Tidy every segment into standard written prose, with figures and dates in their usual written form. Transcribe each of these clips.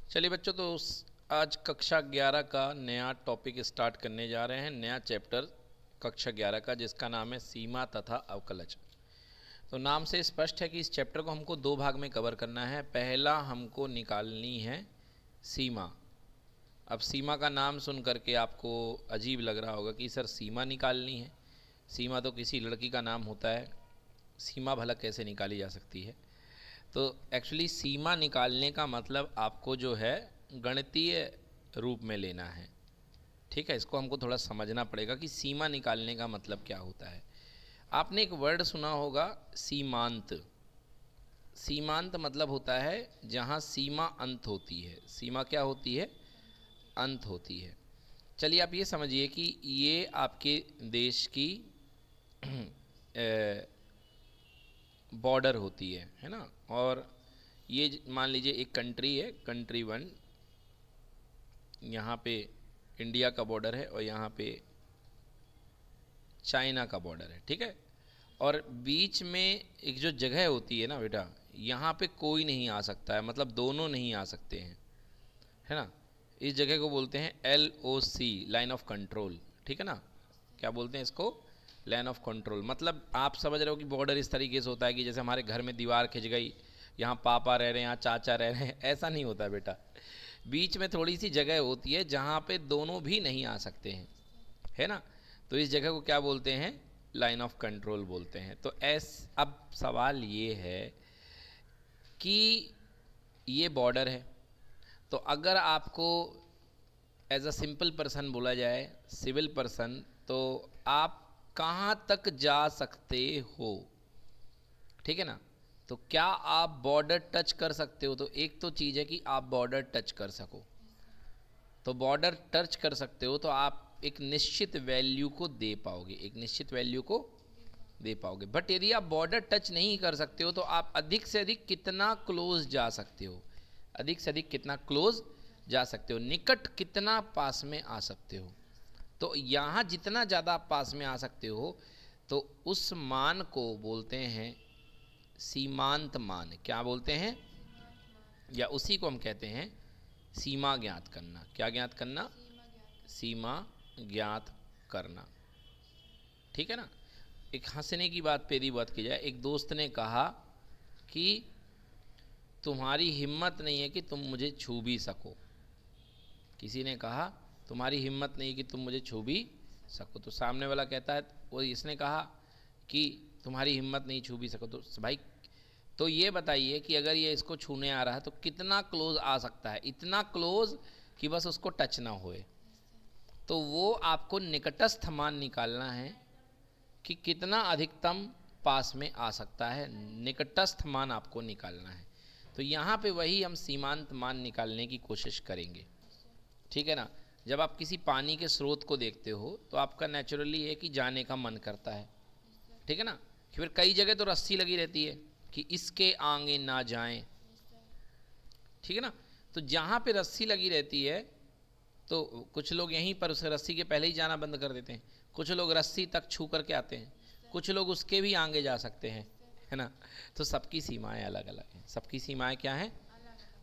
चलिए बच्चों, तो आज कक्षा 11 का नया टॉपिक स्टार्ट करने जा रहे हैं। नया चैप्टर कक्षा 11 का, जिसका नाम है सीमा तथा अवकलज। तो नाम से स्पष्ट है कि इस चैप्टर को हमको दो भाग में कवर करना है। पहला हमको निकालनी है सीमा। अब सीमा का नाम सुन करके आपको अजीब लग रहा होगा कि सर सीमा निकालनी है, सीमा तो किसी लड़की का नाम होता है, सीमा भला कैसे निकाली जा सकती है। तो एक्चुअली सीमा निकालने का मतलब आपको जो है गणितीय रूप में लेना है। ठीक है, इसको हमको थोड़ा समझना पड़ेगा कि सीमा निकालने का मतलब क्या होता है। आपने एक वर्ड सुना होगा, सीमांत। सीमांत मतलब होता है जहाँ सीमा अंत होती है। सीमा क्या होती है? अंत होती है। चलिए आप ये समझिए कि ये आपके देश की बॉर्डर होती है ना। और ये मान लीजिए एक कंट्री है, कंट्री वन। यहाँ पे इंडिया का बॉर्डर है और यहाँ पे चाइना का बॉर्डर है। ठीक है, और बीच में एक जो जगह होती है ना बेटा, यहाँ पे कोई नहीं आ सकता है, मतलब दोनों नहीं आ सकते हैं, है ना। इस जगह को बोलते हैं LOC, लाइन ऑफ कंट्रोल। ठीक है ना, क्या बोलते हैं इसको? Line of control. मतलब आप समझ रहे हो कि बॉर्डर इस तरीके से होता है कि जैसे हमारे घर में दीवार खिंच गई, यहाँ पापा रह रहे हैं, यहाँ चाचा रह रहे हैं, ऐसा नहीं होता बेटा। बीच में थोड़ी सी जगह होती है जहाँ पे दोनों भी नहीं आ सकते हैं, है ना। तो इस जगह को क्या बोलते हैं? लाइन ऑफ कंट्रोल बोलते हैं। तो अब सवाल ये है कि ये बॉर्डर है, तो अगर आपको एज अ सिंपल पर्सन बोला जाए, सिविल पर्सन, तो आप कहाँ तक जा सकते हो? ठीक है ना। तो क्या आप बॉर्डर टच कर सकते हो? तो एक तो चीज़ है कि आप बॉर्डर टच कर सको। तो बॉर्डर टच कर सकते हो तो आप एक निश्चित वैल्यू को दे पाओगे, एक निश्चित वैल्यू को दे पाओगे। बट यदि आप बॉर्डर टच नहीं कर सकते हो तो आप अधिक से अधिक कितना क्लोज जा सकते हो? अधिक से अधिक कितना क्लोज जा सकते हो? निकट कितना पास में आ सकते हो? तो यहाँ जितना ज़्यादा आप पास में आ सकते हो तो उस मान को बोलते हैं सीमांत मान। क्या बोलते हैं? या उसी को हम कहते हैं सीमा ज्ञात करना। क्या ज्ञात करना? सीमा ज्ञात करना। ठीक है ना। एक हंसने की बात पे यदि बात की जाए, एक दोस्त ने कहा कि तुम्हारी हिम्मत नहीं है कि तुम मुझे छू भी सको। किसी ने कहा तुम्हारी हिम्मत नहीं कि तुम मुझे छू भी सको। तो सामने वाला कहता है, वो इसने कहा कि तुम्हारी हिम्मत नहीं छू भी सको। तो भाई, तो ये बताइए कि अगर ये इसको छूने आ रहा है तो कितना क्लोज आ सकता है? इतना क्लोज कि बस उसको टच ना होए। तो वो आपको निकटस्थ मान निकालना है कि कितना अधिकतम पास में आ सकता है, निकटस्थ मान आपको निकालना है। तो यहाँ पे वही हम सीमांत मान निकालने की कोशिश करेंगे। ठीक है ना। जब आप किसी पानी के स्रोत को देखते हो तो आपका नेचुरली है कि जाने का मन करता है। ठीक है ना। फिर कई जगह तो रस्सी लगी रहती है कि इसके आगे ना जाएं। ठीक है ना। तो जहाँ पे रस्सी लगी रहती है तो कुछ लोग यहीं पर उस रस्सी के पहले ही जाना बंद कर देते हैं। कुछ लोग रस्सी तक छू करके आते हैं, कुछ लोग उसके भी आगे जा सकते हैं, है ना। तो सबकी सीमाएं अलग अलग हैं। सबकी सीमाएं क्या हैं?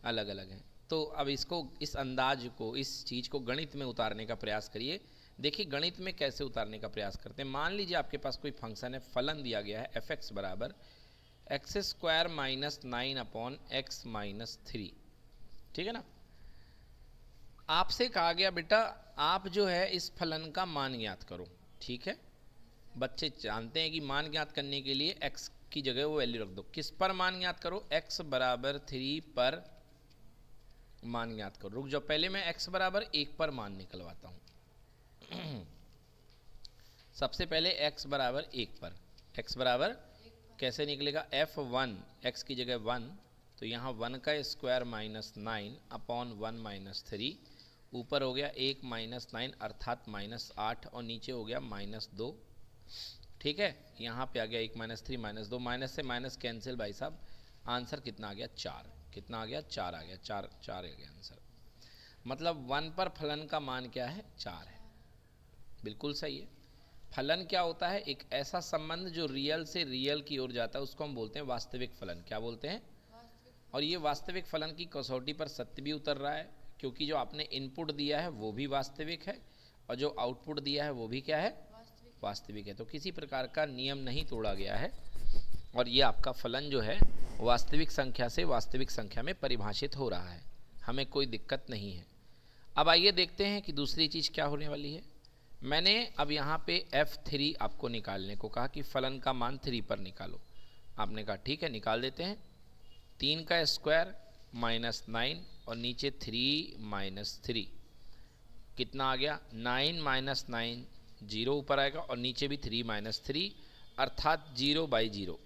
अलग अलग हैं। तो अब इसको, इस अंदाज को, इस चीज़ को गणित में उतारने का प्रयास करिए। देखिए गणित में कैसे उतारने का प्रयास करते हैं। मान लीजिए आपके पास कोई फंक्शन है, फलन दिया गया है f(x) बराबर x² - 9/x-3। ठीक है ना। आपसे कहा गया बेटा आप जो है इस फलन का मान ज्ञात करो। ठीक है, बच्चे जानते हैं कि मान ज्ञात करने के लिए x की जगह वो वैल्यू रख दो। किस पर मान ज्ञात करो? x बराबर 3 पर मान ज्ञात करो। रुक जाओ, पहले मैं x बराबर 1 पर मान निकलवाता हूँ। सबसे पहले x बराबर 1 पर, x बराबर कैसे निकलेगा? f(1), x की जगह 1, तो यहाँ 1 का स्क्वायर -9/1 - 3, ऊपर हो गया 1 - 9 अर्थात -8, और नीचे हो गया -2। ठीक है, यहाँ पे आ गया 1 - 3 -2, माइनस से माइनस कैंसिल भाई साहब। आंसर कितना आ गया? 4। कितना आ गया? 4 आ गया। 4 4 आ गया आंसर। मतलब 1 पर फलन का मान क्या है? 4 है। बिल्कुल सही है। फलन क्या होता है? एक ऐसा संबंध जो रियल से रियल की ओर जाता है, उसको हम बोलते हैं वास्तविक फलन। क्या बोलते हैं? और ये वास्तविक फलन की कसौटी पर सत्य भी उतर रहा है, क्योंकि जो आपने इनपुट दिया है वो भी वास्तविक है और जो आउटपुट दिया है वो भी क्या है, वास्तविक है। तो किसी प्रकार का नियम नहीं तोड़ा गया है और ये आपका फलन जो है वास्तविक संख्या से वास्तविक संख्या में परिभाषित हो रहा है, हमें कोई दिक्कत नहीं है। अब आइए देखते हैं कि दूसरी चीज़ क्या होने वाली है। मैंने अब यहाँ पे F3 आपको निकालने को कहा कि फलन का मान 3 पर निकालो। आपने कहा ठीक है, निकाल देते हैं। 3 का स्क्वायर -9 और नीचे 3 - 3 कितना आ गया, 9 - 9 0 ऊपर आएगा और नीचे भी 3 - 3 अर्थात 0/0।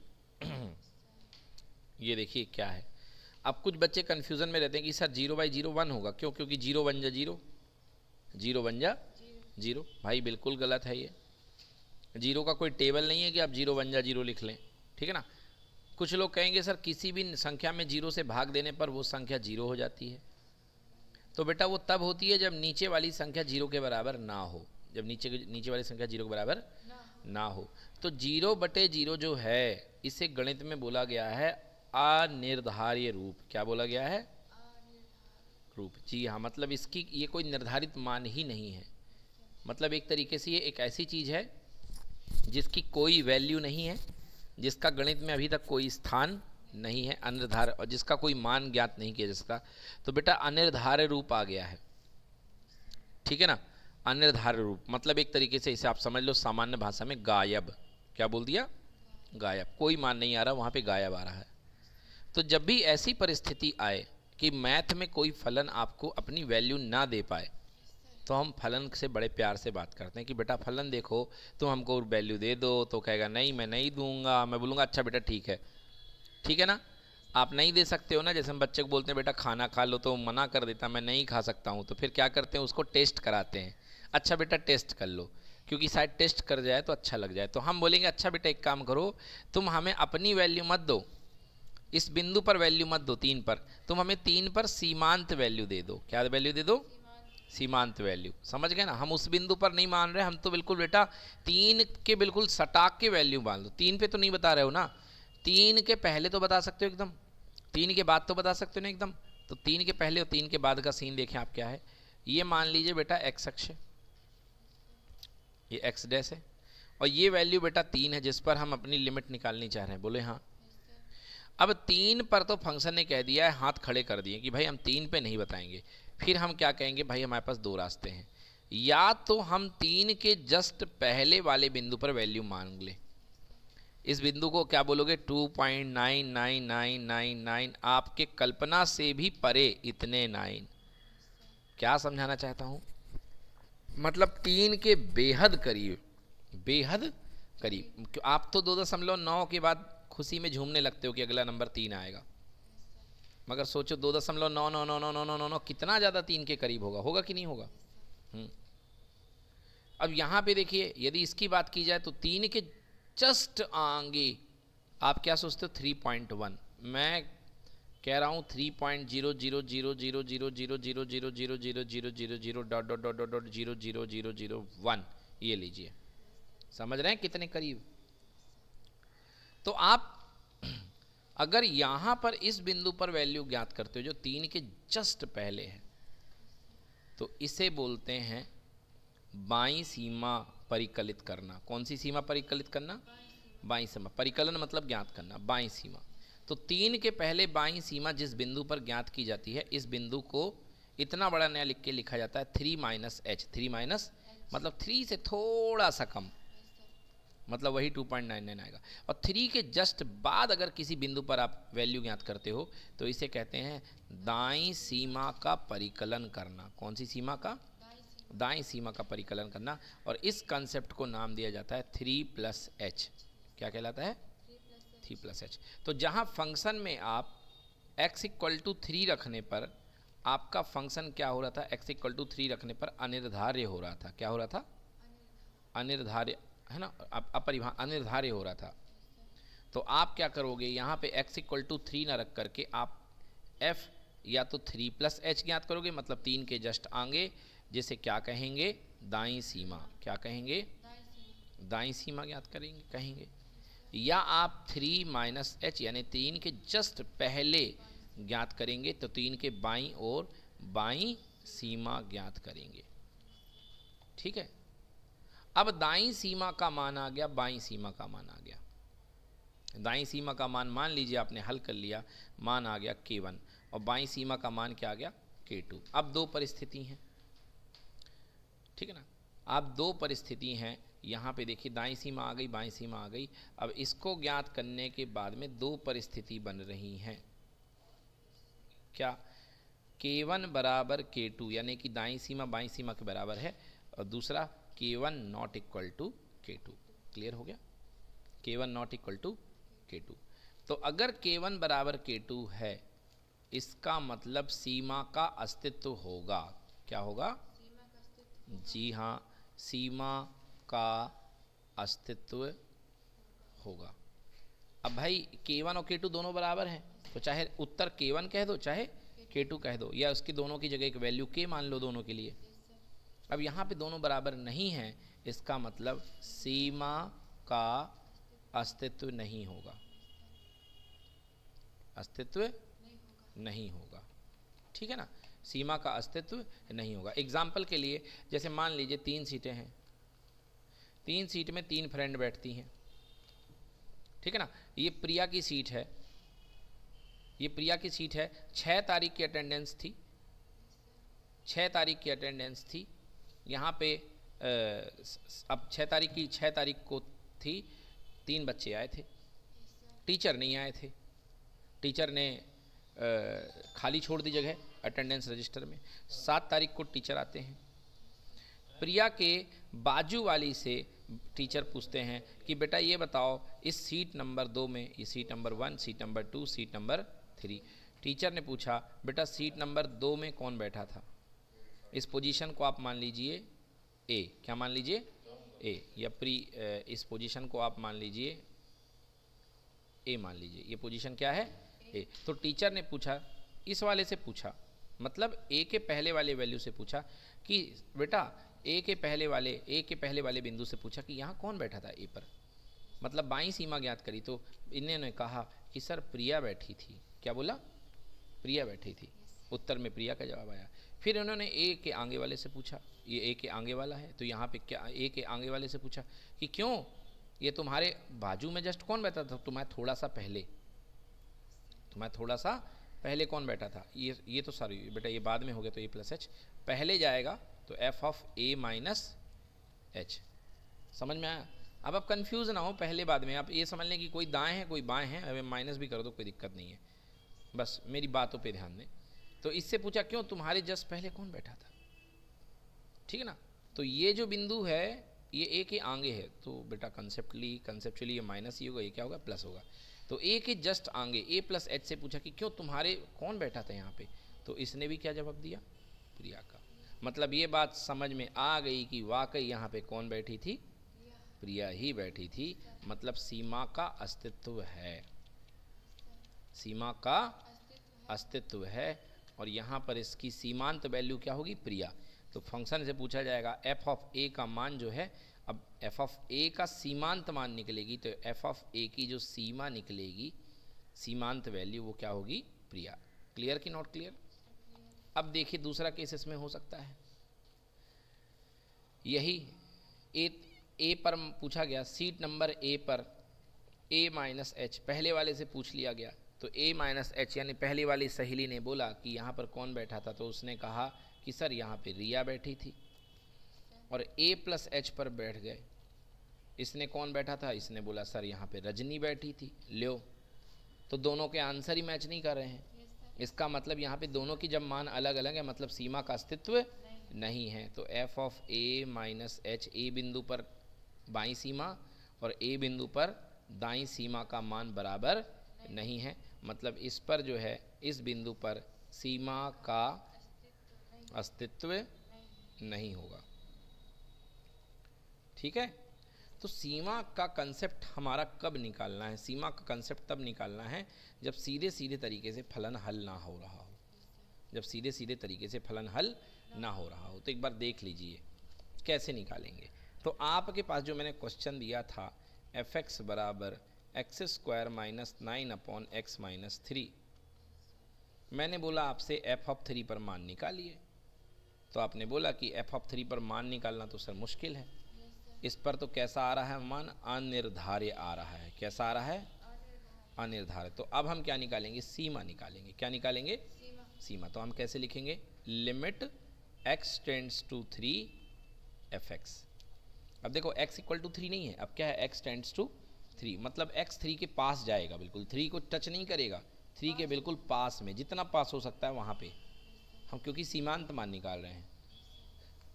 ये देखिए क्या है। अब कुछ बच्चे कन्फ्यूज़न में रहते हैं कि सर 0/0 1 होगा, क्यों? क्योंकि 0 बन जा 0, 0 बन जा 0। भाई बिल्कुल गलत है ये। 0 का कोई टेबल नहीं है कि आप 0 बन जा 0 लिख लें, ठीक है ना। कुछ लोग कहेंगे सर किसी भी संख्या में 0 से भाग देने पर वो संख्या 0 हो जाती है। तो बेटा वो तब होती है जब नीचे वाली संख्या 0 के बराबर ना हो, जब नीचे वाली संख्या 0 के बराबर ना हो। तो 0/0 जो है इसे गणित में बोला गया है अनिर्धार्य रूप। क्या बोला गया है? रूप। जी हाँ, मतलब इसकी ये कोई निर्धारित मान ही नहीं है। मतलब एक तरीके से ये एक ऐसी चीज़ है जिसकी कोई वैल्यू नहीं है, जिसका गणित में अभी तक कोई स्थान नहीं है, अनिर्धार्य, और जिसका कोई मान ज्ञात नहीं किया जा सकता। तो बेटा अनिर्धार्य रूप आ गया है, ठीक है ना। अनिर्धार्य रूप मतलब एक तरीके से इसे आप समझ लो सामान्य भाषा में गायब। क्या बोल दिया? गायब। कोई मान नहीं आ रहा, वहाँ पे गायब आ रहा है। तो जब भी ऐसी परिस्थिति आए कि मैथ में कोई फलन आपको अपनी वैल्यू ना दे पाए, तो हम फलन से बड़े प्यार से बात करते हैं कि बेटा फलन देखो, तुम हमको वैल्यू दे दो। तो कहेगा नहीं मैं नहीं दूंगा। मैं बोलूँगा अच्छा बेटा ठीक है, ठीक है ना। आप नहीं दे सकते हो ना, जैसे हम बच्चे को बोलते हैं बेटा खाना खा लो, तो मना कर देता मैं नहीं खा सकता हूँ। तो फिर क्या करते हैं, उसको टेस्ट कराते हैं। अच्छा बेटा टेस्ट कर लो, क्योंकि शायद टेस्ट कर जाए तो अच्छा लग जाए। तो हम बोलेंगे अच्छा बेटा एक काम करो, तुम हमें अपनी वैल्यू मत दो, इस बिंदु पर वैल्यू मत दो 3 पर, तुम हमें 3 पर सीमांत वैल्यू दे दो। क्या वैल्यू दे दो? सीमांत वैल्यू। समझ गए ना, हम उस बिंदु पर नहीं मान रहे, हम तो बिल्कुल बेटा 3 के बिल्कुल सटाक के वैल्यू मान लो। 3 पे तो नहीं बता रहे हो ना, 3 के पहले तो बता सकते हो एकदम, 3 के बाद तो बता सकते हो ना एकदम। तो 3 के पहले और 3 के बाद का सीन देखें आप क्या है। ये मान लीजिए बेटा एक्स अक्ष है, ये एक्स डैश है, और ये वैल्यू बेटा 3 है जिस पर हम अपनी लिमिट निकालनी चाह रहे हैं। बोले हाँ। अब 3 पर तो फंक्शन ने कह दिया है, हाथ खड़े कर दिए कि भाई हम 3 पे नहीं बताएंगे। फिर हम क्या कहेंगे, भाई हमारे पास 2 रास्ते हैं, या तो हम 3 के जस्ट पहले वाले बिंदु पर वैल्यू मांग ले। इस बिंदु को क्या बोलोगे? 2.99999, आपके कल्पना से भी परे इतने 9। क्या समझाना चाहता हूँ, मतलब 3 के बेहद करीब, बेहद करीब। आप तो 2.9 के बाद खुशी में झूमने लगते हो कि अगला नंबर 3 आएगा, मगर सोचो 2.99999 कितना ज़्यादा 3 के करीब होगा, होगा कि नहीं होगा? अब यहाँ पे देखिए, यदि इसकी बात की जाए तो 3 के जस्ट आगे आप क्या सोचते हो? 3.1। मैं कह रहा हूँ 3.00000000000000000000000000001। ये लीजिए, समझ रहे हैं कितने करीब। तो आप अगर यहाँ पर इस बिंदु पर वैल्यू ज्ञात करते हो जो 3 के जस्ट पहले है, तो इसे बोलते हैं बाईं सीमा परिकलित करना। कौन सी सीमा परिकलित करना? बाईं सीमा। परिकलन मतलब ज्ञात करना, बाईं सीमा। तो 3 के पहले बाईं सीमा जिस बिंदु पर ज्ञात की जाती है, इस बिंदु को इतना बड़ा नया लिख के लिखा जाता है 3 - h। 3 माइनस मतलब 3 से थोड़ा सा कम, मतलब वही 2.99 आएगा। और 3 के जस्ट बाद अगर किसी बिंदु पर आप वैल्यू ज्ञात करते हो तो इसे कहते हैं दाईं सीमा का परिकलन करना। कौन सी सीमा का? दाईं सीमा का परिकलन करना। और इस कंसेप्ट को नाम दिया जाता है 3+h। क्या कहलाता है? 3+h। तो जहाँ फंक्शन में आप x = 3 रखने पर आपका फंक्शन क्या हो रहा था? x = 3 रखने पर अनिर्धार्य हो रहा था। क्या हो रहा था? अनिर्धार्य, है ना, अनिर्धार्य हो रहा था। तो आप क्या करोगे, यहाँ पे x = 3 ना रख करके आप f या तो 3+h ज्ञात करोगे, मतलब 3 के जस्ट आगे, जिसे क्या कहेंगे? दाईं सीमा। क्या कहेंगे? दाईं सीमा ज्ञात करेंगे, कहेंगे। या आप 3 - h यानी 3 के जस्ट पहले ज्ञात करेंगे तो 3 के बाईं और बाईं सीमा ज्ञात करेंगे। ठीक है, अब दाईं सीमा का मान आ गया, बाईं सीमा का मान आ गया। दाईं सीमा का मान लीजिए आपने हल कर लिया, मान आ गया K1 और बाईं सीमा का मान क्या आ गया K2। अब दो परिस्थिति हैं, ठीक है ना, अब दो परिस्थिति हैं यहाँ पे देखिए, दाईं सीमा आ गई, बाईं सीमा आ गई। अब इसको ज्ञात करने के बाद में दो परिस्थिति बन रही हैं, क्या, K1 बराबर K2 यानी कि दाईं सीमा बाईं सीमा के बराबर है, और दूसरा K1 not equal to K2। Clear हो गया, K1 not equal to K2। तो अगर K1 बराबर K2 है, इसका मतलब सीमा का अस्तित्व होगा। क्या होगा? जी हाँ, सीमा का अस्तित्व होगा। अब भाई K1 और K2 दोनों बराबर हैं, तो चाहे उत्तर K1 कह दो चाहे K2 कह दो, या उसकी दोनों की जगह एक वैल्यू K मान लो दोनों के लिए। अब यहाँ पे दोनों बराबर नहीं हैं, इसका मतलब सीमा का अस्तित्व नहीं होगा, अस्तित्व नहीं होगा। ठीक है ना, सीमा का अस्तित्व नहीं होगा। एग्जाम्पल के लिए जैसे मान लीजिए 3 सीटें हैं, 3 सीट में 3 फ्रेंड बैठती हैं, ठीक है ना, ये प्रिया की सीट है, ये प्रिया की सीट है। 6 तारीख की अटेंडेंस थी, 6 तारीख की अटेंडेंस थी यहाँ पे। अब 6 तारीख को थी, 3 बच्चे आए थे, टीचर नहीं आए थे, टीचर ने खाली छोड़ दी जगह अटेंडेंस रजिस्टर में। 7 तारीख को टीचर आते हैं, प्रिया के बाजू वाली से टीचर पूछते हैं कि बेटा ये बताओ इस सीट नंबर 2 में, ये seat number 1, seat number 2, seat number 3। Teacher ने पूछा बेटा सीट नंबर 2 में कौन बैठा था? इस पोजीशन को आप मान लीजिए ए, क्या मान लीजिए? ए, या इस पोजीशन को आप मान लीजिए ए, मान लीजिए ये पोजीशन क्या है? ए। तो टीचर ने पूछा, इस वाले से पूछा, मतलब ए के पहले वाले वैल्यू से पूछा कि बेटा ए के पहले वाले बिंदु से पूछा कि यहाँ कौन बैठा था ए पर, मतलब बाईं सीमा ज्ञात करी। तो इन्होंने कहा कि सर प्रिया बैठी थी। क्या बोला? प्रिया बैठी थी। उत्तर में प्रिया का जवाब आया। फिर उन्होंने ए के आगे वाले से पूछा, ये ए के आगे वाला है, तो यहाँ पे क्या, ए के आगे वाले से पूछा कि क्यों ये तुम्हारे बाजू में जस्ट कौन बैठा था? तुम्हारे थोड़ा सा पहले कौन बैठा था? ये तो सॉरी बेटा ये बाद में हो गया, तो ए प्लस एच पहले जाएगा, तो F of A minus H. समझ में आया? अब आप कंफ्यूज ना हो पहले बाद में, आप ये समझ लें कि कोई दाएं है कोई बाएं है, अब माइनस भी कर दो कोई दिक्कत नहीं है, बस मेरी बातों पे ध्यान दें। तो इससे पूछा क्यों तुम्हारे जस्ट पहले कौन बैठा था, ठीक है ना। तो ये जो बिंदु है ये ए के आगे है, तो बेटा कंसेप्चुअली ये माइनस ही होगा, ये क्या होगा? प्लस होगा। तो ए के जस्ट आगे ए प्लस एच से पूछा कि क्यों तुम्हारे कौन बैठा था यहाँ पे, तो इसने भी क्या जवाब दिया? प्रिया का। मतलब ये बात समझ में आ गई कि वाकई यहाँ पे कौन बैठी थी? प्रिया ही बैठी थी। मतलब सीमा का अस्तित्व है, सीमा का अस्तित्व है, और यहाँ पर इसकी सीमांत वैल्यू क्या होगी? प्रिया। तो फंक्शन से पूछा जाएगा एफ ऑफ ए का मान जो है, अब एफ ऑफ ए का सीमांत मान निकलेगी, तो एफ ऑफ ए की जो सीमा निकलेगी, सीमांत वैल्यू, वो क्या होगी? प्रिया। क्लियर कि नॉट क्लियर? अब देखिए दूसरा केस इसमें हो सकता है, यही ए पर पूछा गया, सीट नंबर ए पर ए माइनस एच पहले वाले से पूछ लिया गया, तो ए माइनस एच यानी पहली वाली सहेली ने बोला कि यहाँ पर कौन बैठा था, तो उसने कहा कि सर यहाँ पे रिया बैठी थी। और ए प्लस एच पर बैठ गए, इसने कौन बैठा था? इसने बोला सर यहाँ पे रजनी बैठी थी। लो, तो दोनों के आंसर ही मैच नहीं कर रहे हैं। इसका मतलब यहाँ पे दोनों की जब मान अलग अलग है, मतलब सीमा का अस्तित्व नहीं है। तो F of A minus H, A बिंदु पर बाईं सीमा और ए बिंदु पर दाईं सीमा का मान बराबर नहीं है, मतलब इस पर जो है, इस बिंदु पर सीमा का अस्तित्व नहीं होगा। ठीक है, तो सीमा का कंसेप्ट हमारा कब निकालना है? सीमा का कंसेप्ट तब निकालना है जब सीधे सीधे तरीके से फलन हल ना हो रहा हो, जब सीधे सीधे तरीके से फलन हल ना हो रहा हो। तो एक बार देख लीजिए कैसे निकालेंगे। तो आपके पास जो मैंने क्वेश्चन दिया था, एफ एक्स बराबर x square minus 9 upon x minus 3, मैंने बोला आपसे एफ ऑफ 3 पर मान निकालिए, तो आपने बोला कि एफ ऑफ 3 पर मान निकालना तो सर मुश्किल है। इस पर तो कैसा आ रहा है मान, अनिर्धार्य आ रहा है। कैसा आ रहा है? अनिर्धार्य। तो अब हम क्या निकालेंगे? सीमा निकालेंगे। क्या निकालेंगे? सीमा। तो हम कैसे लिखेंगे? Limit x tends to 3 f x. अब देखो x इक्वल टू 3 नहीं है, अब क्या है? x टेंड्स टू 3, मतलब x 3 के पास जाएगा, बिल्कुल 3 को टच नहीं करेगा, 3 के बिल्कुल पास में, जितना पास हो सकता है वहाँ पे हम, क्योंकि सीमांत मान निकाल रहे हैं।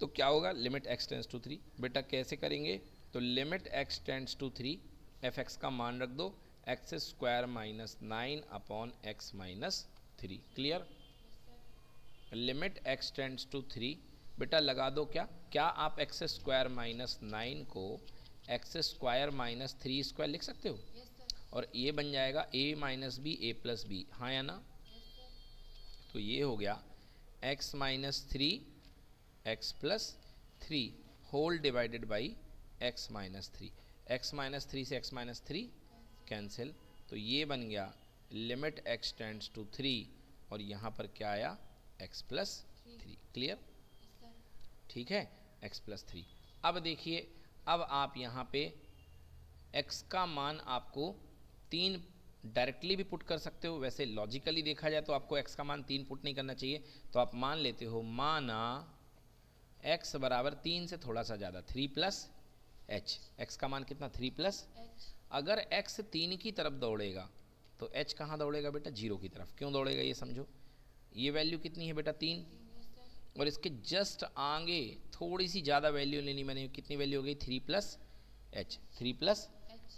तो क्या होगा? Limit x tends to 3। बेटा कैसे करेंगे? तो limit x tends to 3, f x का मान रख दो x square minus 9 upon x minus 3। Clear? Limit x tends to 3, बेटा लगा दो क्या आप एक्स स्क्वायर माइनस 9 को एक्स स्क्वायर माइनस 3 स्क्वायर लिख सकते हो? और ये बन जाएगा a minus b a plus b, हाँ या ना? तो ये हो गया x minus 3 x plus 3 whole divided by x minus 3। X minus 3 से एक्स माइनस 3 कैंसिल, तो ये बन गया लिमिट x टेंड्स टू 3, और यहाँ पर क्या आया? x plus 3। क्लियर? ठीक है, x प्लस 3। अब देखिए, अब आप यहाँ पे x का मान आपको 3 डायरेक्टली भी पुट कर सकते हो, वैसे लॉजिकली देखा जाए तो आपको x का मान 3 पुट नहीं करना चाहिए। तो आप मान लेते हो, माना x बराबर 3 से थोड़ा सा ज़्यादा, 3 प्लस h। x का मान कितना? 3 प्लस h। अगर x 3 की तरफ दौड़ेगा तो h कहाँ दौड़ेगा बेटा? 0 की तरफ। क्यों दौड़ेगा ये समझो। ये वैल्यू कितनी है बेटा? 3, और इसके जस्ट आगे थोड़ी सी ज़्यादा वैल्यू लेनी मैंने। कितनी वैल्यू हो गई? 3 प्लस h। 3 प्लस,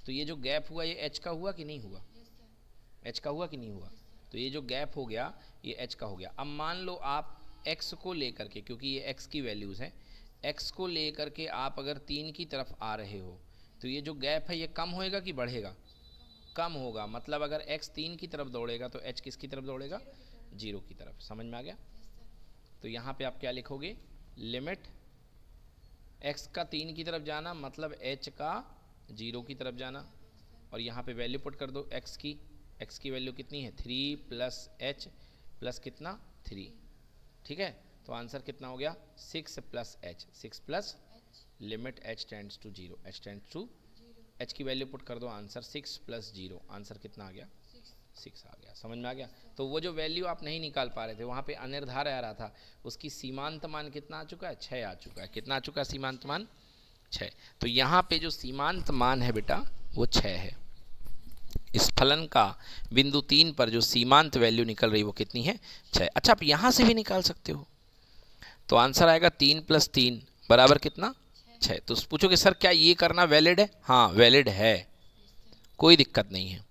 तो ये जो गैप हुआ ये h का हुआ कि नहीं हुआ? h का हुआ कि नहीं हुआ? तो ये जो गैप हो गया ये h का हो गया। अब मान लो आप x को लेकर के, क्योंकि ये x की वैल्यूज़ हैं, x को लेकर के आप अगर 3 की तरफ आ रहे हो तो ये जो गैप है ये कम होएगा कि बढ़ेगा? कम होगा। मतलब अगर x 3 की तरफ दौड़ेगा तो h किसकी तरफ दौड़ेगा? 0 की तरफ। समझ में आ गया? तो यहाँ पे आप क्या लिखोगे? लिमिट x का 3 की तरफ जाना मतलब h का 0 की तरफ जाना, और यहाँ पे वैल्यू पुट कर दो x की वैल्यू कितनी है? 3 प्लस h प्लस कितना? 3। ठीक है, तो आंसर कितना हो गया? 6 plus h। 6 plus limit h tends to 0, h tends to, h की वैल्यू पुट कर दो, आंसर 6 प्लस 0, आंसर कितना आ गया? 6 आ गया। समझ में आ गया? तो वो जो वैल्यू आप नहीं निकाल पा रहे थे, वहाँ पे अनिर्धार्य आ रहा था, उसकी सीमांत मान कितना आ चुका है? 6 आ चुका है। कितना आ चुका है सीमांत मान? 6। तो यहाँ पे जो सीमांत मान है बेटा वो 6 है। इस फलन का बिंदु 3 पर जो सीमांत वैल्यू निकल रही वो कितनी है? 6। अच्छा, आप यहाँ से भी निकाल सकते हो, तो आंसर आएगा 3 प्लस 3 बराबर कितना? 6। तो पूछोगे सर क्या ये करना वैलिड है? हाँ वैलिड है, कोई दिक्कत नहीं है।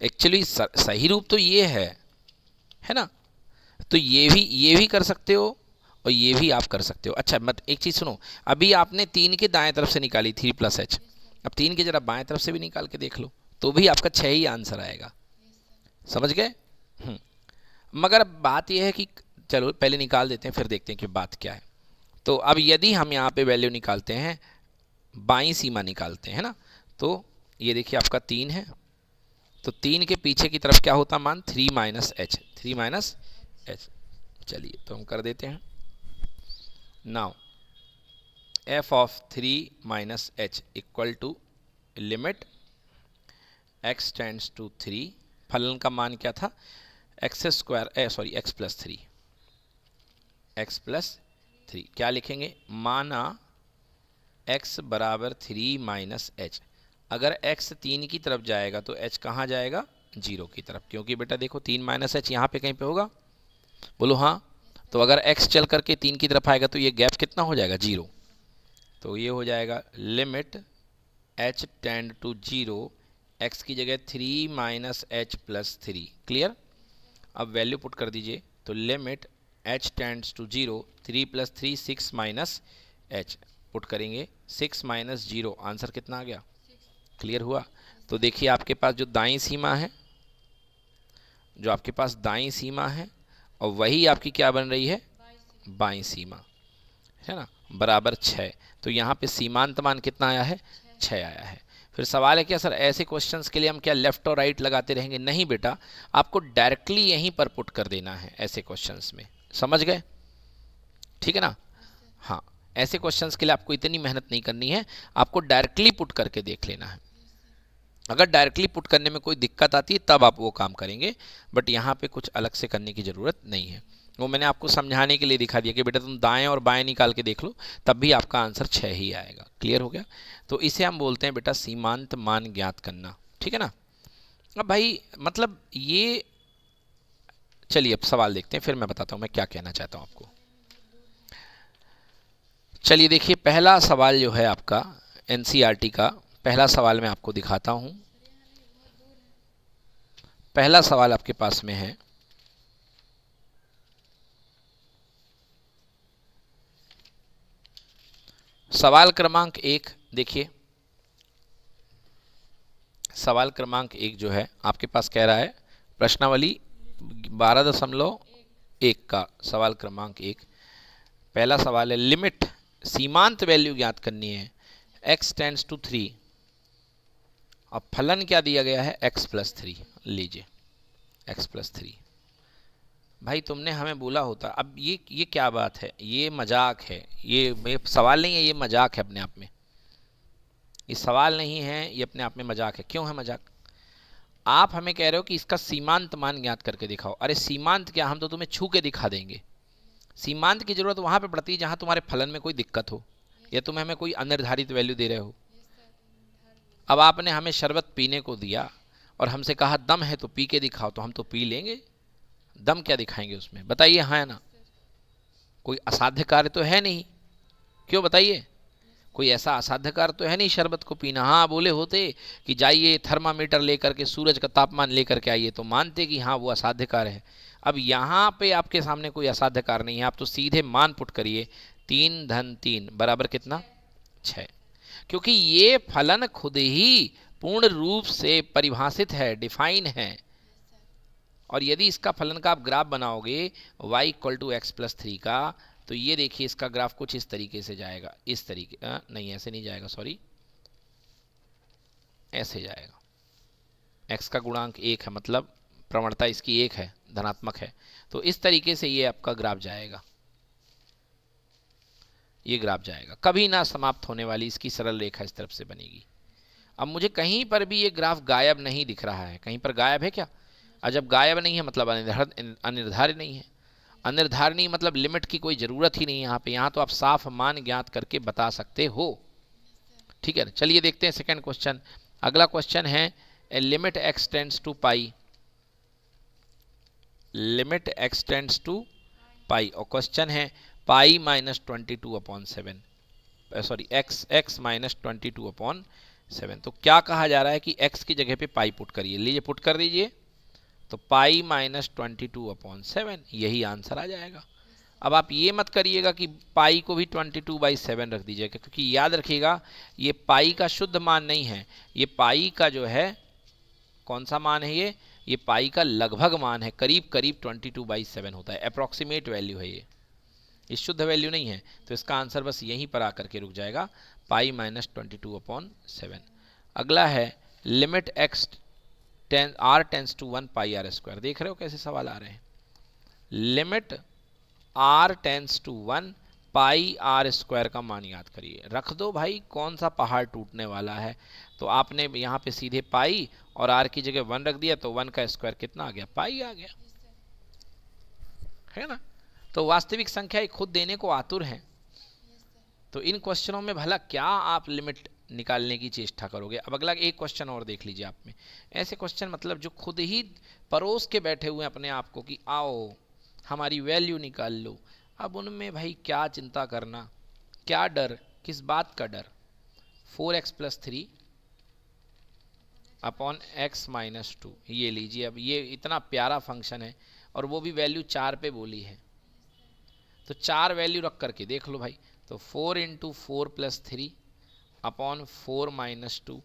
एक्चुअली सही रूप तो ये है ना? तो ये भी कर सकते हो और ये भी आप कर सकते हो। अच्छा मत एक चीज़ सुनो, अभी आपने 3 के दाएं तरफ से निकाली 3 प्लस h, अब 3 के जरा बाएं तरफ से भी निकाल के देख लो, तो भी आपका 6 ही आंसर आएगा। समझ गए? मगर बात यह है कि चलो पहले निकाल देते हैं फिर देखते हैं कि बात क्या है। तो अब यदि हम यहाँ पे वैल्यू निकालते हैं, बाईं सीमा निकालते हैं ना, तो ये देखिए आपका 3 है, तो 3 के पीछे की तरफ क्या होता मान? 3 माइनस एच। 3 minus H. चलिए तो हम कर देते हैं। Now f of 3 minus h equal to limit x tends to 3, फलन का मान क्या था? X square x plus 3, x plus 3। क्या लिखेंगे? माना x बराबर 3 माइनस एच। अगर x 3 की तरफ जाएगा तो h कहाँ जाएगा? 0 की तरफ, क्योंकि बेटा देखो 3 माइनस एच यहाँ पे कहीं पे होगा, बोलो हाँ। तो अगर x चल करके 3 की तरफ आएगा तो ये गैप कितना हो जाएगा? 0। तो ये हो जाएगा limit h tend to 0, x की जगह 3 माइनस एच प्लस 3। क्लियर? अब वैल्यू पुट कर दीजिए, तो limit h tends to 0, 3 plus 3 6 minus h put करेंगे, 6 माइनस 0, आंसर कितना आ गया? क्लियर हुआ? तो देखिए आपके पास जो दाईं सीमा है, जो आपके पास दाईं सीमा है, और वही आपकी क्या बन रही है? बाईं सीमा, है ना, बराबर 6। तो यहाँ पे सीमांत मान कितना आया है? 6 आया है। फिर सवाल है क्या सर ऐसे क्वेश्चंस के लिए हम क्या लेफ्ट और राइट लगाते रहेंगे? नहीं बेटा, आपको डायरेक्टली यहीं पर पुट कर देना है ऐसे क्वेश्चंस में, समझ गए? ठीक है ना? हाँ, ऐसे क्वेश्चंस के लिए आपको इतनी मेहनत नहीं करनी है, आपको डायरेक्टली पुट करके देख लेना है। अगर डायरेक्टली पुट करने में कोई दिक्कत आती है तब आप वो काम करेंगे, बट यहाँ पे कुछ अलग से करने की ज़रूरत नहीं है। वो मैंने आपको समझाने के लिए दिखा दिया कि बेटा तुम दाएं और बाएं निकाल के देख लो, तब भी आपका आंसर 6 ही आएगा। क्लियर हो गया? तो इसे हम बोलते हैं बेटा सीमांत मान ज्ञात करना। ठीक है ना? अब भाई मतलब ये, चलिए अब सवाल देखते हैं, फिर मैं बताता हूँ मैं क्या कहना चाहता हूँ आपको। चलिए देखिए, पहला सवाल जो है आपका एनसीईआरटी का पहला सवाल मैं आपको दिखाता हूँ। पहला सवाल आपके पास में है, सवाल क्रमांक 1। देखिए सवाल क्रमांक 1 जो है आपके पास कह रहा है प्रश्नावली 12.1 का सवाल क्रमांक 1। पहला सवाल है लिमिट, सीमांत वैल्यू ज्ञात करनी है, x टेंड्स टू 3। अब फलन क्या दिया गया है? x plus 3। लीजिए x प्लस 3। भाई तुमने हमें बोला होता, अब ये क्या बात है? ये मजाक है, ये सवाल नहीं है, ये मजाक है अपने आप में। ये सवाल नहीं है, ये अपने आप में मजाक है। क्यों है मजाक? आप हमें कह रहे हो कि इसका सीमांत मान ज्ञात करके दिखाओ। अरे सीमांत क्या, हम तो तुम्हें छू के दिखा देंगे। सीमांत की जरूरत वहां पे पड़ती है जहां तुम्हारे फलन में कोई दिक्कत हो, या तुम हमें कोई अनिर्धारित वैल्यू दे रहे हो। अब आपने हमें शरबत पीने को दिया और हमसे कहा दम है तो पी के दिखाओ, तो हम तो पी लेंगे। दम क्या दिखाएंगे उसमें? बताइए, हाँ है ना? कोई असाध्य कार्य तो है नहीं। क्यों बताइए? कोई ऐसा असाध्य कार्य तो है नहीं शरबत को पीना। हाँ बोले होते कि जाइए थर्मामीटर लेकर के सूरज का तापमान लेकर के आइए, तो मानते कि हाँ वो असाध्य कार्य है। अब यहाँ पे आपके सामने कोई असाध्य कार्य नहीं है, आप तो सीधे मान पुट करिए 3 धन 3 बराबर कितना? 6। क्योंकि ये फलन खुद ही पूर्ण रूप से परिभाषित है, डिफाइन है। और यदि इसका फलन का आप ग्राफ बनाओगे y equal to x plus 3 का, तो ये देखिए इसका ग्राफ कुछ इस तरीके से जाएगा, इस तरीके नहीं ऐसे नहीं जाएगा, सॉरी ऐसे जाएगा। x का गुणांक 1 है, मतलब प्रवणता इसकी 1 है, धनात्मक है, तो इस तरीके से ये आपका ग्राफ जाएगा। ये ग्राफ जाएगा, कभी ना समाप्त होने वाली इसकी सरल रेखा इस तरफ से बनेगी। अब मुझे कहीं पर भी ये ग्राफ गायब नहीं दिख रहा है। कहीं पर गायब है क्या? और जब गायब नहीं है मतलब अनिर्धारित नहीं है। अनिर्धारित नहीं मतलब लिमिट की कोई ज़रूरत ही नहीं है यहाँ तो आप साफ मान ज्ञात करके बता सकते हो। ठीक है, चलिए देखते हैं सेकंड क्वेश्चन। अगला क्वेश्चन है limit X tends to pi, limit X tends to pi, और क्वेश्चन है pi minus 22/7, sorry X minus 22/7। तो क्या कहा जा रहा है कि x की जगह पे पाई पुट करिए। लीजिए पुट कर दीजिए, तो पाई माइनस 22/7, यही आंसर आ जाएगा। अब आप ये मत करिएगा कि पाई को भी 22/7 रख दीजिएगा, क्योंकि याद रखिएगा ये पाई का शुद्ध मान नहीं है, ये पाई का जो है कौन सा मान है? ये पाई का लगभग मान है, करीब करीब 22/7 होता है, अप्रॉक्सीमेट वैल्यू है ये शुद्ध वैल्यू नहीं है। तो इसका आंसर बस यहीं पर आकर के रुक जाएगा, पाई माइनस 22/7। अगला है limit x r tends to 1 pi r square. देख रहे हो कैसे सवाल आ रहे हैं? Limit r tends to 1 pi r square का मान याद करिए। रख दो भाई, कौन सा पहाड़ टूटने वाला है? तो आपने यहाँ पे सीधे पाई और आर की जगह 1 रख दिया, तो 1 का स्क्वायर कितना आ गया? पाई आ गया, है ना? तो वास्तविक संख्या खुद देने को आतुर हैं। तो इन क्वेश्चनों में भला क्या आप लिमिट निकालने की चेष्टा करोगे? अब अगला एक क्वेश्चन और देख लीजिए आप में। ऐसे क्वेश्चन मतलब जो खुद ही परोस के बैठे हुए हैं अपने आप को कि आओ हमारी वैल्यू निकाल लो। अब उनमें भाई क्या चिंता करना, क्या डर, किस बात का डर? 4x plus 3 upon x minus 2, ये लीजिए। अब ये इतना प्यारा फंक्शन है और वो भी वैल्यू 4 पे बोली है, तो 4 वैल्यू रख करके देख लो भाई। तो 4 इंटू 4 प्लस 3 अपॉन 4 माइनस 2,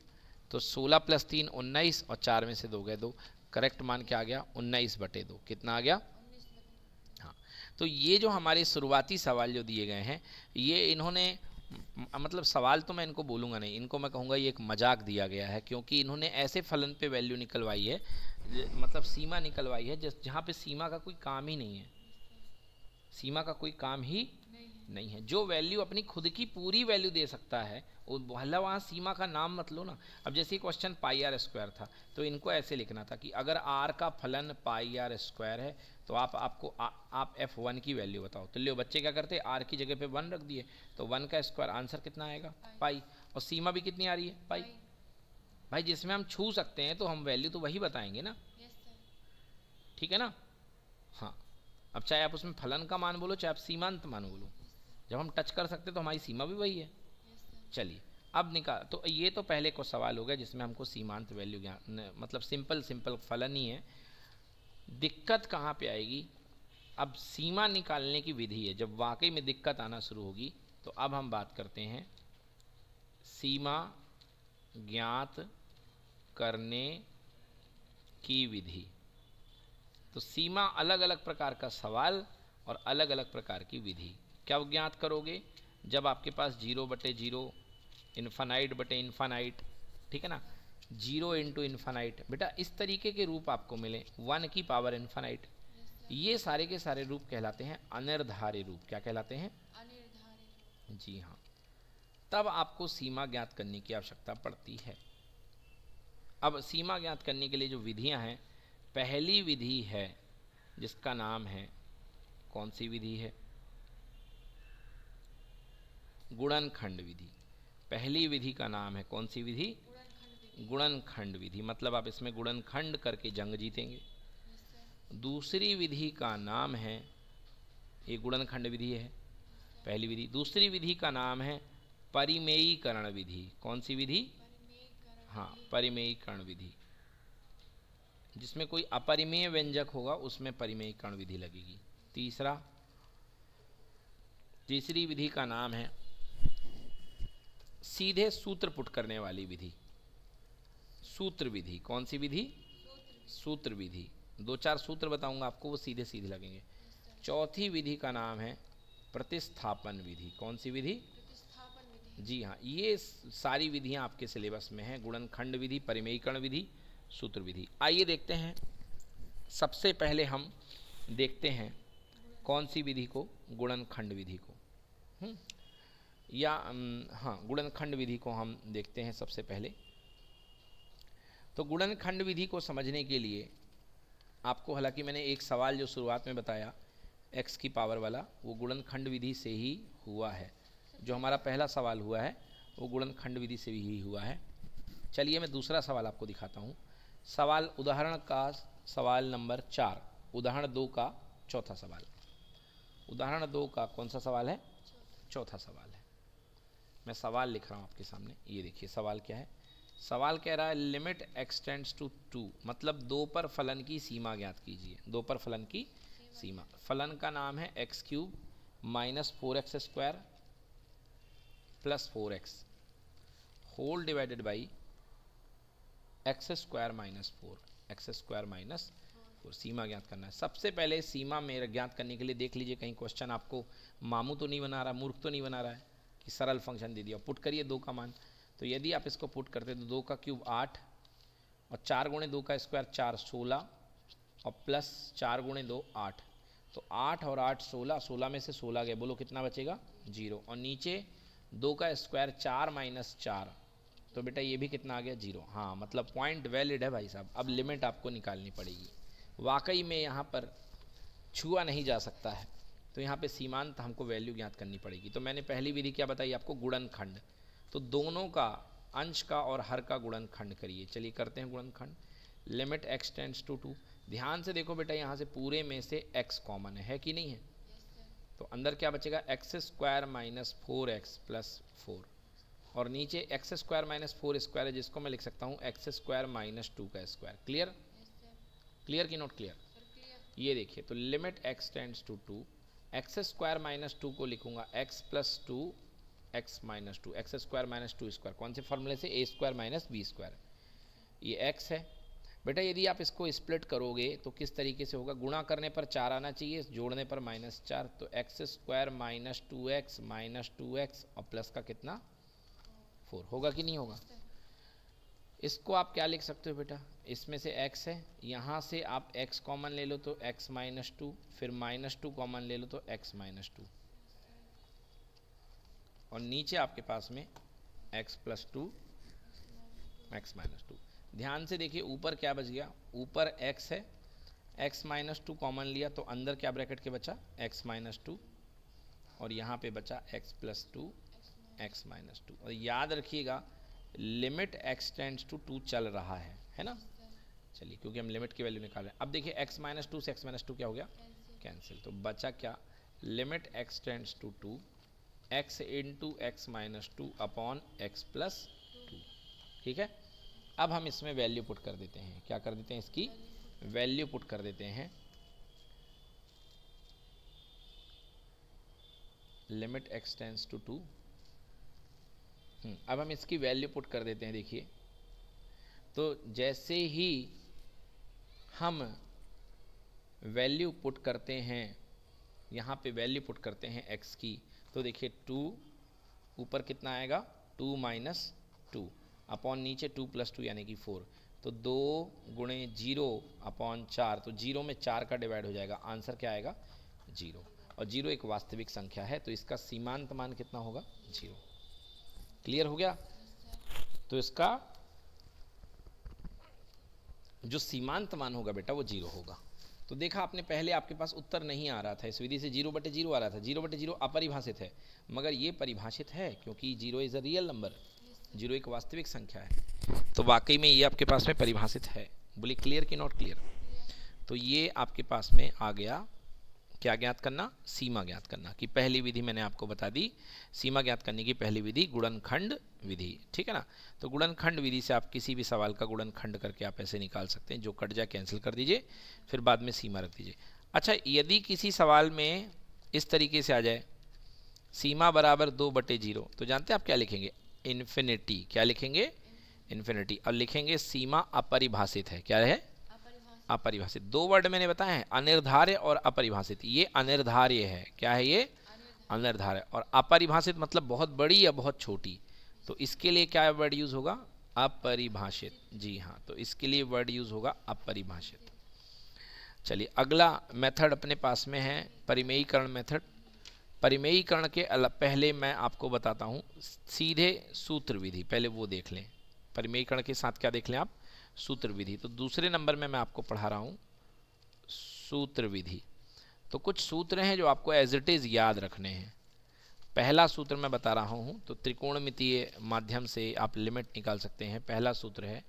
तो 16 प्लस 3 19, और 4 में से 2 गए 2, करेक्ट मान क्या आ गया? 19/2। कितना आ गया? हाँ, तो ये जो हमारे शुरुआती सवाल जो दिए गए हैं, ये इन्होंने मतलब सवाल तो मैं इनको बोलूँगा नहीं, इनको मैं कहूँगा ये एक मजाक दिया गया है, क्योंकि इन्होंने ऐसे फलन पे वैल्यू निकलवाई है, मतलब सीमा निकलवाई है जहाँ पे सीमा का कोई काम ही नहीं है, सीमा का कोई काम ही नहीं है। जो वैल्यू अपनी खुद की पूरी वैल्यू दे सकता है वो भला वहाँ सीमा का नाम मत लो ना। अब जैसे क्वेश्चन पाई आर स्क्वायर था, तो इनको ऐसे लिखना था कि अगर आर का फलन पाई आर स्क्वायर है तो आप f1 की वैल्यू बताओ। तो लो बच्चे क्या करते, आर की जगह पे 1 रख दिए, तो 1 का स्क्वायर आंसर कितना आएगा, पाई, और सीमा भी कितनी आ रही है, पाई। भाई जिसमें हम छू सकते हैं तो हम वैल्यू तो वही बताएंगे ना, ठीक है ना। हाँ, अब चाहे आप उसमें फलन का मान बोलो चाहे आप सीमांत मान बोलो, जब हम टच कर सकते तो हमारी सीमा भी वही है। चलिए अब निकाल, तो ये तो पहले को सवाल हो गया जिसमें हमको सीमांत वैल्यू ज्ञान, मतलब सिंपल फलन ही है। दिक्कत कहाँ पे आएगी, अब सीमा निकालने की विधि है, जब वाकई में दिक्कत आना शुरू होगी तो अब हम बात करते हैं सीमा ज्ञात करने की विधि। तो सीमा अलग अलग प्रकार का सवाल और अलग अलग प्रकार की विधि। क्या ज्ञात करोगे, जब आपके पास 0/0, इन्फानाइट बटे इन्फानाइट, ठीक है ना, 0 इंटू इन्फानाइट, बेटा इस तरीके के रूप आपको मिले, 1 की पावर इन्फानाइट, ये सारे के सारे रूप कहलाते हैं अनिर्धारी रूप। क्या कहलाते हैं, जी हाँ। तब आपको सीमा ज्ञात करने की आवश्यकता पड़ती है। अब सीमा ज्ञात करने के लिए जो विधियां हैं, पहली विधि है जिसका नाम है, कौन सी विधि है, गुणनखंड विधि। पहली विधि का नाम है कौन सी विधि, गुणनखंड विधि, मतलब आप इसमें गुणनखंड करके जंग जीतेंगे। दूसरी विधि का नाम है, ये गुणनखंड विधि है पहली विधि। दूसरी विधि का नाम है परिमेयीकरण विधि। कौन सी विधि, हाँ परिमेयीकरण विधि, जिसमें कोई अपरिमेय व्यंजक होगा उसमें परिमेयीकरण विधि लगेगी। तीसरी विधि का नाम है सीधे सूत्र पुट करने वाली विधि, सूत्र विधि। कौन सी विधि, सूत्र विधि। 2-4 सूत्र बताऊंगा आपको, वो सीधे सीधे लगेंगे। चौथी विधि का नाम है प्रतिस्थापन विधि। कौन सी विधि, जी हाँ, ये सारी विधियां आपके सिलेबस में हैं, गुणनखंड विधि, परिमेयीकरण विधि, सूत्र विधि। आइए देखते हैं, सबसे पहले हम देखते हैं कौन सी विधि को, गुणनखंड विधि को, हाँ गुणनखंड विधि को हम देखते हैं सबसे पहले। तो गुणनखंड विधि को समझने के लिए आपको, हालांकि मैंने एक सवाल जो शुरुआत में बताया x की पावर वाला, वो गुणनखंड विधि से ही हुआ है। जो हमारा पहला सवाल हुआ है वो गुणनखंड विधि से ही हुआ है। चलिए मैं दूसरा सवाल आपको दिखाता हूँ। सवाल उदाहरण का सवाल नंबर 4, उदाहरण 2 का चौथा सवाल। उदाहरण 2 का कौन सा सवाल है, चौथा सवाल है। मैं सवाल लिख रहा हूँ आपके सामने, ये देखिए सवाल क्या है। सवाल कह रहा है लिमिट एक्सटेंड्स टू 2, मतलब 2 पर फलन की सीमा ज्ञात कीजिए। 2 पर फलन की सीमा, फलन का नाम है x³ minus 4x² plus 4x whole divided by x² minus 4 सीमा ज्ञात करना है। सबसे पहले सीमा में ज्ञात करने के लिए देख लीजिए कहीं क्वेश्चन आपको मामू तो नहीं बना रहा, मूर्ख तो नहीं बना रहा है कि सरल फंक्शन दे दिया, पुट करिए 2 का मान। तो यदि आप इसको पुट करते तो 2 का क्यूब 8 और 4 गुणे 2 का स्क्वायर 4 16 और प्लस 4 गुणे 2 8, तो 8 और 8 16, 16 में से 16 गए, बोलो कितना बचेगा 0, और नीचे 2 का स्क्वायर 4 माइनस 4, तो बेटा ये भी कितना आ गया 0। हाँ मतलब पॉइंट वैलिड है भाई साहब। अब लिमिट आपको निकालनी पड़ेगी, वाकई में यहाँ पर छुआ नहीं जा सकता है, तो यहाँ पे सीमांत हमको वैल्यू ज्ञात करनी पड़ेगी। तो मैंने पहली विधि क्या बताई आपको, गुणनखंड, तो दोनों का अंश का और हर का गुणनखंड करिए। चलिए करते हैं गुणनखंड। लिमिट x टेंड्स टू 2, ध्यान से देखो बेटा यहाँ से पूरे में से x कॉमन है कि नहीं है, तो अंदर क्या बचेगा x² माइनस 4x प्लस 4, और नीचे x² माइनस 4² है जिसको मैं लिख सकता हूँ x² माइनस 2 का स्क्वायर। क्लियर, क्लियर की नोट क्लियर, ये देखिए। तो limit x tends to 2, x² minus 2 को लिखूंगा x plus 2 x minus 2, x² minus 2 square, कौन से फॉर्मूले से, a² माइनस b², ये x है। बेटा यदि आप इसको स्प्लिट करोगे तो किस तरीके से होगा, गुणा करने पर 4 आना चाहिए, जोड़ने पर -4, तो एक्स स्क्वायर माइनस 2x और प्लस का कितना 4 होगा कि नहीं होगा। इसको आप क्या लिख सकते हो बेटा, इसमें से x है, यहाँ से आप x कॉमन ले लो तो x -2, फिर -2 कॉमन ले लो तो x -2, और नीचे आपके पास में x + 2 x -2। ध्यान से देखिए ऊपर क्या बच गया, ऊपर x है, x -2 कॉमन लिया तो अंदर क्या ब्रैकेट के बचा x -2, और यहाँ पे बचा x + 2 x -2। और याद रखिएगा लिमिट x टेंड्स टू 2 चल रहा है ना। चलिए क्योंकि हम लिमिट की वैल्यू निकाल रहे हैं। अब देखिए x -2 से x -2 क्या हो गया, कैंसिल, तो बचा क्या, limit x tends to 2 x × x -2 upon x + 2। ठीक है, अब हम इसमें वैल्यू पुट कर देते हैं, क्या कर देते हैं, इसकी वैल्यू पुट कर देते हैं। लिमिट x टेंड्स टू 2, अब हम इसकी वैल्यू पुट कर देते हैं। देखिए तो जैसे ही हम वैल्यू पुट करते हैं, यहाँ पे वैल्यू पुट करते हैं x की, तो देखिए 2 ऊपर कितना आएगा 2 - 2 अपॉन नीचे 2 + 2 यानी कि 4, तो 2 × 0 अपॉन 4, तो 0 में 4 का डिवाइड हो जाएगा, आंसर क्या आएगा 0, और 0 एक वास्तविक संख्या है तो इसका सीमांत मान कितना होगा 0। क्लियर हो गया। तो इसका जो सीमांत मान होगा बेटा वो 0 होगा। तो देखा आपने, पहले आपके पास उत्तर नहीं आ रहा था, इस विधि से 0/0 आ रहा था, 0/0 अपरिभाषित है, मगर ये परिभाषित है क्योंकि 0 इज़ अ रियल नंबर, 0 एक वास्तविक संख्या है, तो वाकई में ये आपके पास में परिभाषित है। बोले क्लियर कि नॉट क्लियर। तो ये आपके पास में आ गया, क्या ज्ञात करना, सीमा ज्ञात करना, कि पहली विधि मैंने आपको बता दी, सीमा ज्ञात करने की पहली विधि गुणनखंड विधि, ठीक है ना। तो गुणनखंड विधि से आप किसी भी सवाल का गुणनखंड करके आप ऐसे निकाल सकते हैं, जो कट जाए कैंसिल कर दीजिए, फिर बाद में सीमा रख दीजिए। अच्छा, यदि किसी सवाल में इस तरीके से आ जाए सीमा बराबर 2/0, तो जानते हैं आप क्या लिखेंगे, इन्फिनिटी, क्या लिखेंगे, इन्फिनिटी, और लिखेंगे सीमा अपरिभाषित है, क्या है, अपरिभाषित। 2 वर्ड मैंने बताया है, अनिर्धार्य और अपरिभाषित। ये अनिर्धार्य है, क्या है ये, अनिर्धार्य, और अपरिभाषित मतलब बहुत बड़ी या बहुत छोटी, तो इसके लिए क्या वर्ड यूज होगा, अपरिभाषित। जी हाँ, तो इसके लिए वर्ड यूज होगा अपरिभाषित। चलिए अगला मेथड अपने पास में है परिमेयीकरण मेथड। परिमेयीकरण के पहले मैं आपको बताता हूँ सीधे सूत्र विधि, पहले वो देख लें। परिमेयीकरण के साथ क्या देख लें आप, सूत्र विधि। तो दूसरे नंबर में मैं आपको पढ़ा रहा हूँ सूत्र विधि। तो कुछ सूत्र हैं जो आपको एज इट इज़ याद रखने हैं। पहला सूत्र मैं बता रहा हूँ, तो त्रिकोणमितीय माध्यम से आप लिमिट निकाल सकते हैं। पहला सूत्र है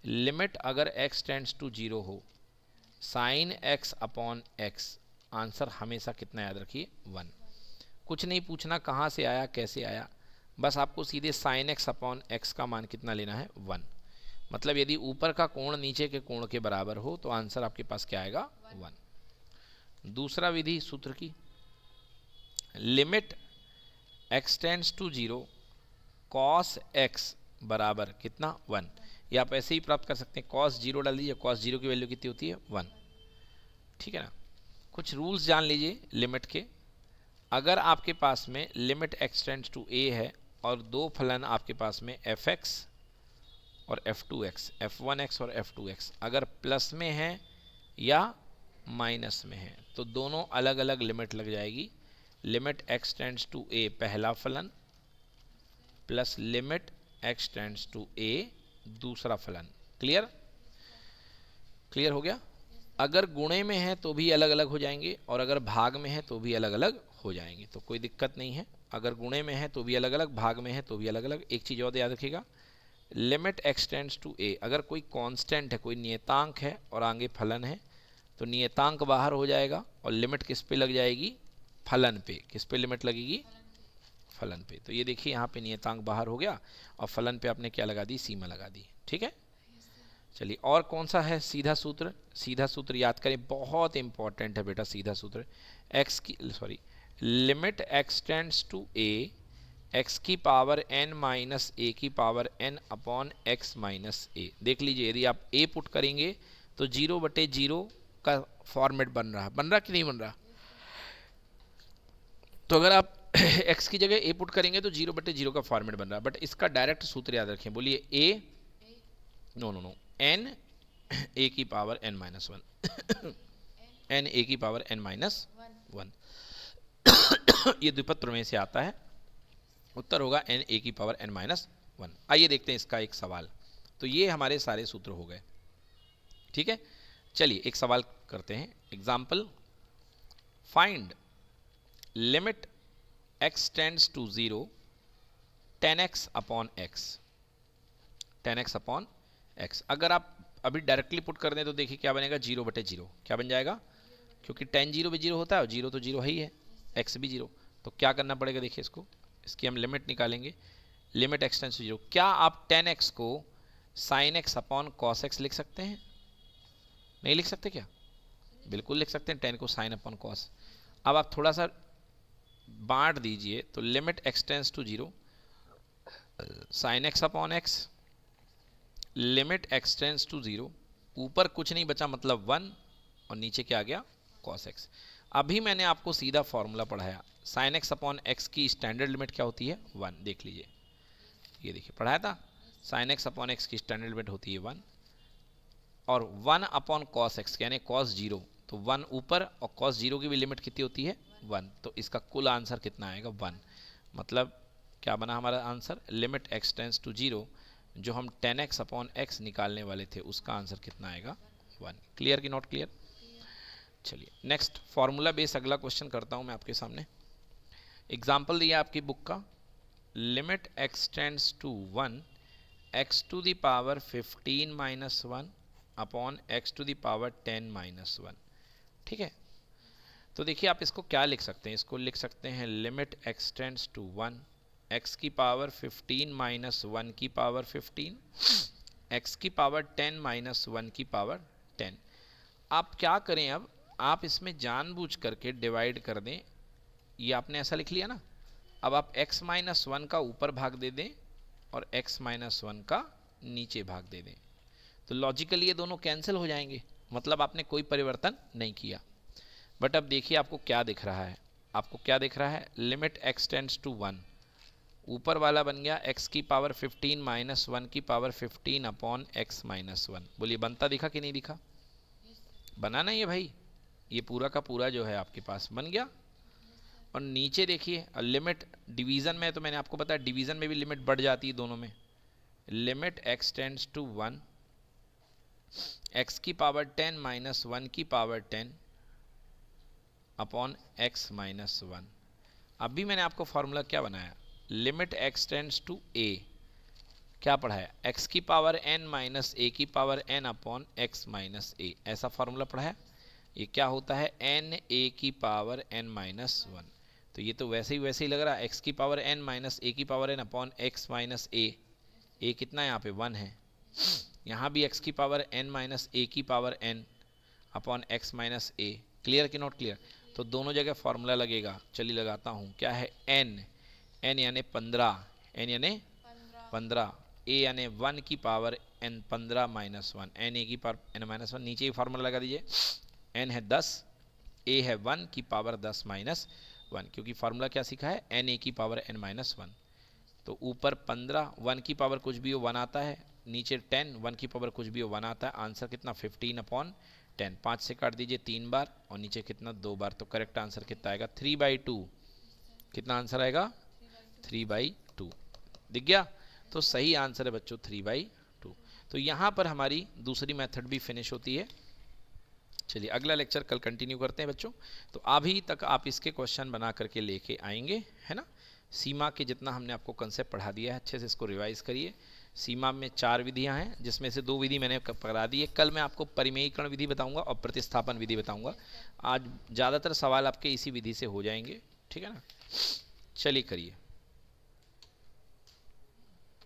लिमिट अगर x टेंड्स टू 0 हो, sine x upon x, answer हमेशा कितना याद रखिए 1। कुछ नहीं पूछना कहाँ से आया कैसे आया, बस आपको सीधे साइन x अपॉन x का मान कितना लेना है 1। मतलब यदि ऊपर का कोण नीचे के कोण के बराबर हो तो आंसर आपके पास क्या आएगा 1। दूसरा विधि सूत्र की, limit x tends to 0 cos x बराबर कितना 1। ये आप ऐसे ही प्राप्त कर सकते हैं, cos 0 डाल दीजिए, cos 0 की वैल्यू कितनी होती है 1, ठीक है ना। कुछ रूल्स जान लीजिए लिमिट के। अगर आपके पास में limit x tends to a है और दो फलन आपके पास में fx और f2x, f1x और f2x अगर प्लस में है या माइनस में है, तो दोनों अलग अलग लिमिट लग जाएगी। Limit x tends to a पहला फलन plus limit x tends to a दूसरा फलन। क्लियर, क्लियर हो गया। अगर गुणे में है तो भी अलग अलग हो जाएंगे और अगर भाग में है तो भी अलग अलग हो जाएंगे, तो कोई दिक्कत नहीं है। अगर गुणे में है तो भी अलग अलग, भाग में है तो भी अलग अलग। एक चीज़ और याद रखिएगा, limit x tends to a, अगर कोई कांस्टेंट है, कोई नियतांक है और आगे फलन है, तो नियतांक बाहर हो जाएगा और लिमिट किस पे लग जाएगी, फलन पे। किस पे लिमिट लगेगी, फलन पे। तो ये देखिए यहाँ पे नियतांक बाहर हो गया और फलन पे आपने क्या लगा दी, सीमा लगा दी, ठीक है। चलिए और कौन सा है सीधा सूत्र, सीधा सूत्र याद करें, बहुत इंपॉर्टेंट है बेटा सीधा सूत्र। x की limit x tends to a X की पावर n माइनस ए की power n upon x minus A. देख लीजिए, यदि आप a पुट करेंगे तो 0/0 का फॉर्मेट बन रहा कि नहीं बन रहा? तो अगर आप x की जगह a पुट करेंगे तो 0/0 का फॉर्मेट बन रहा है। बट इसका डायरेक्ट सूत्र याद रखें, बोलिए a नो n a की power n minus 1 n a की पावर n माइनस 1 ये द्विपद प्रमेय से आता है। उत्तर होगा n a की पावर n माइनस 1। आइए देखते हैं इसका एक सवाल। तो ये हमारे सारे सूत्र हो गए, ठीक है। चलिए एक सवाल करते हैं। Example, find limit x tends to 0 10x upon x, 10x upon x। अगर आप अभी डायरेक्टली पुट कर दें तो देखिए क्या बनेगा, 0/0 क्या बन जाएगा, क्योंकि 10 0 भी 0 होता है और 0 तो 0 है ही है, x भी 0। तो क्या करना पड़ेगा, देखिए इसकी हम लिमिट निकालेंगे। लिमिट x टेंड्स टू 0, क्या आप 10x को sin x upon cos x लिख सकते हैं? नहीं लिख सकते क्या? बिल्कुल लिख सकते हैं, 10 को sin अपॉन cos। अब आप थोड़ा सा बांट दीजिए, तो limit x tends to 0 sin x upon x, limit x tends to 0, ऊपर कुछ नहीं बचा मतलब 1 और नीचे क्या आ गया, cos x। अभी मैंने आपको सीधा फॉर्मूला पढ़ाया, sin x अपॉन x की स्टैंडर्ड लिमिट क्या होती है, 1। देख लीजिए, ये देखिए पढ़ाया था, sin x अपॉन x की स्टैंडर्ड लिमिट होती है 1, और 1 अपॉन cos x यानी cos 0, तो 1 ऊपर और cos 0 की भी लिमिट कितनी होती है, 1। तो इसका कुल आंसर कितना आएगा, 1। मतलब क्या बना हमारा answer, limit x tends to 0, जो हम 10x अपॉन x निकालने वाले थे उसका आंसर कितना आएगा, 1। क्लियर कि नॉट क्लियर? चलिए नेक्स्ट फॉर्मूला बेस अगला क्वेश्चन करता हूं मैं आपके सामने। एग्जाम्पल दिया आपकी बुक का, limit x tends to 1 x to the power 15 minus 1 upon x to the power 10 minus 1। ठीक है, तो देखिए आप इसको क्या लिख सकते हैं, इसको लिख सकते हैं limit x tends to 1 x की पावर 15 माइनस 1 की पावर 15 x की पावर 10 माइनस 1 की पावर 10। आप क्या करें, अब आप इसमें जानबूझ करके डिवाइड कर दें, ये आपने ऐसा लिख लिया ना, अब आप x माइनस 1 का ऊपर भाग दे दें और x माइनस 1 का नीचे भाग दे दें, तो लॉजिकली ये दोनों कैंसिल हो जाएंगे, मतलब आपने कोई परिवर्तन नहीं किया। बट अब देखिए आपको क्या दिख रहा है, आपको क्या दिख रहा है, लिमिट x टेंड्स टू 1, ऊपर वाला बन गया x की पावर 15 माइनस 1 की पावर 15 अपॉन x माइनस 1। बोलिए बनता दिखा कि नहीं दिखा? बना नहीं है भाई, ये पूरा का पूरा जो है आपके पास बन गया। और नीचे देखिए लिमिट डिवीज़न में, तो मैंने आपको बताया डिवीज़न में भी लिमिट बढ़ जाती है दोनों में। Limit x tends to 1 x की पावर 10 माइनस 1 की पावर 10 अपॉन x माइनस 1। अभी मैंने आपको फॉर्मूला क्या बनाया, limit x tends to a, क्या पढ़ाया, x की पावर n माइनस a की power n upon x minus a, ऐसा फॉर्मूला पढ़ाया। ये क्या होता है, n a की पावर n माइनस 1। तो ये तो वैसे ही लग रहा है, x की पावर n माइनस a की power n upon x minus a, a कितना है यहाँ पे 1 है, यहाँ भी x की पावर n माइनस a की power n upon x minus a। Clear कि नॉट क्लियर? तो दोनों जगह फॉर्मूला लगेगा, चलिए लगाता हूँ, क्या है n, n यानी 15, n यानी 15, a यानी 1 की power n 15 minus 1, n a की पावर n माइनस 1, नीचे ही फार्मूला लगा दीजिए, n है 10, a है 1 की पावर 10 माइनस 1, क्योंकि फार्मूला क्या सीखा है, n a की पावर n माइनस 1। तो ऊपर 15, 1 की पावर कुछ भी हो 1 आता है, नीचे 10, 1 की पावर कुछ भी हो 1 आता है। आंसर कितना, 15 अपॉन 10, 5 से काट दीजिए 3 बार और नीचे कितना 2 बार, तो करेक्ट आंसर कितना आएगा, 3/2। कितना आंसर आएगा, 3/2। दिख गया? तो सही आंसर है बच्चों 3/2। तो यहाँ पर हमारी दूसरी मेथड भी फिनिश होती है। चलिए अगला लेक्चर कल कंटिन्यू करते हैं बच्चों। तो अभी तक आप इसके क्वेश्चन बना करके लेके आएंगे, है ना। सीमा के जितना हमने आपको कंसेप्ट पढ़ा दिया है, अच्छे से इसको रिवाइज करिए। सीमा में 4 विधियां हैं, जिसमें से 2 विधि मैंने पढ़ा दी है। कल मैं आपको परिमेयीकरण विधि बताऊंगा और प्रतिस्थापन विधि बताऊंगा। आज ज़्यादातर सवाल आपके इसी विधि से हो जाएंगे, ठीक है ना। चलिए करिए।